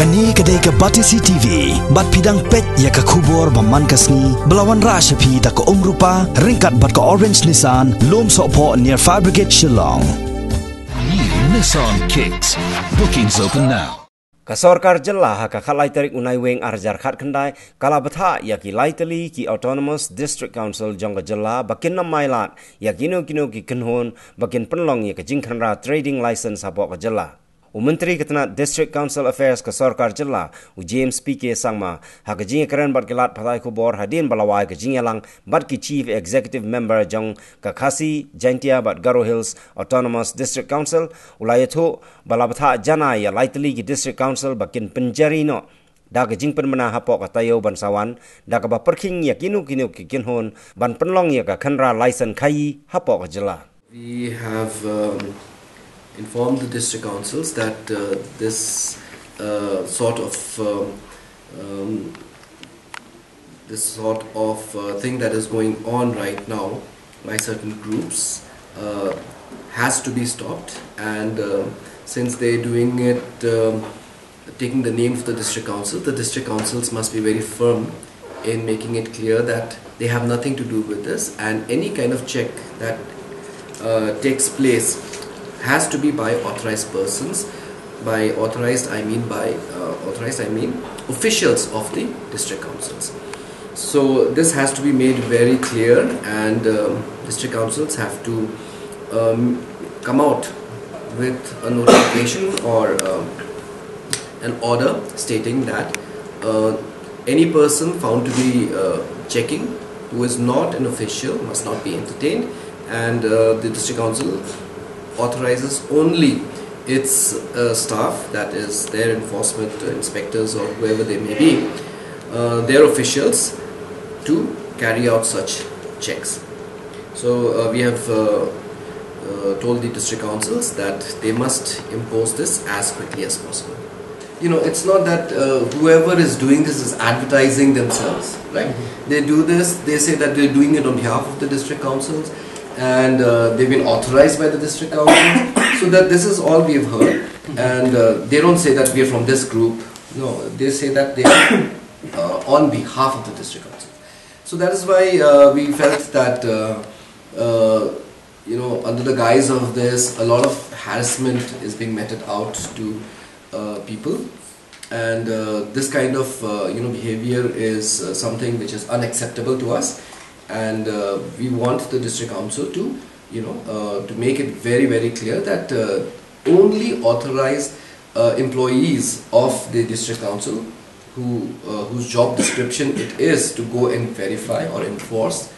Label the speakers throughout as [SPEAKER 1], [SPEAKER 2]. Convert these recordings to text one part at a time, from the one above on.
[SPEAKER 1] Kani kadai ka Batisi TV, bat pidang pet ya ka kubor baman kasni, belawan rasha pi da ka umrupa, ringkat bat ka orange Nissan, lom sopo near Fire Brigade Shillong.
[SPEAKER 2] New Nissan Kicks. Bookings open now.
[SPEAKER 3] Ka Sorkar jela ka khalai tarik unai weng arjar khat khandai kala Bthah ya ki laitali ki Autonomous District Council jong ka jela bakin na mailat ya kino ki Kynhun bakin penlong ya ka Khynra trading license hapo ka jela. Menteri Ketena District Council Affairs ka Sorkar jela James PK sangma ha ka jing keren bat kelat phatai khubor hadin balawai ka jing yalang bat ki Chief Executive Member jong ka Khasi Jaintia bat Garo Hills Autonomous District Council ulayathu balabatha jana ya laitali ki District Council bakin penjari no da ka jing penmana hapo ka tayo bansawan da ka ba perking ya kinu ki Kynhun ban penlong ya ka Khynra license khai hapo ka jela.
[SPEAKER 4] We have informed the district councils that this sort of thing that is going on right now by certain groups has to be stopped, and since they're doing it taking the name of the district councils must be very firm in making it clear that they have nothing to do with this, and any kind of check that takes place has to be by authorized persons. By authorized I mean officials of the district councils. So this has to be made very clear, and district councils have to come out with a notification or an order stating that any person found to be checking who is not an official must not be entertained, and the district council authorizes only its staff, that is their enforcement inspectors or whoever they may be, their officials, to carry out such checks. So we have told the district councils that they must impose this as quickly as possible. You know, it's not that whoever is doing this is advertising themselves, right? They do this, they say that they're doing it on behalf of the district councils, and they've been authorized by the district council, so that this is all we've heard, and they don't say that we are from this group. No, they say that they are on behalf of the district council. So that is why we felt that you know, under the guise of this, a lot of harassment is being meted out to people, and this kind of you know, behavior is something which is unacceptable to us. And we want the district council to, you know, to make it very, very clear that only authorized employees of the district council whose job description it is to go and verify or enforce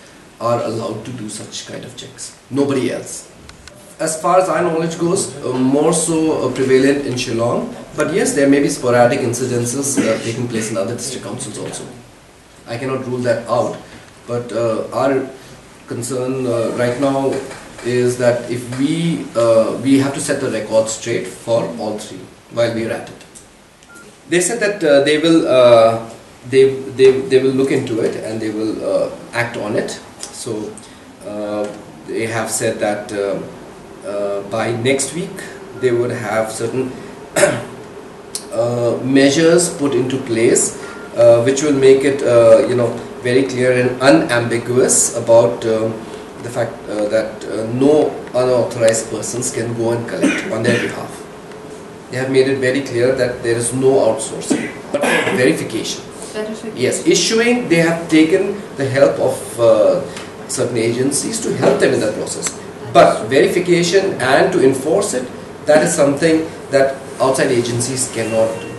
[SPEAKER 4] are allowed to do such kind of checks. Nobody else. As far as our knowledge goes, more so prevalent in Shillong, but yes, there may be sporadic incidences taking place in other district councils also. I cannot rule that out. But our concern right now is that if we have to set the record straight for all three while we are at it. They said that they will look into it and they will act on it. So they have said that by next week they would have certain measures put into place which will make it you know, very clear and unambiguous about the fact that no unauthorized persons can go and collect on their behalf. They have made it very clear that there is no outsourcing, but verification. Yes, issuing, they have taken the help of certain agencies to help them in that process. But verification and to enforce it, that is something that outside agencies cannot do.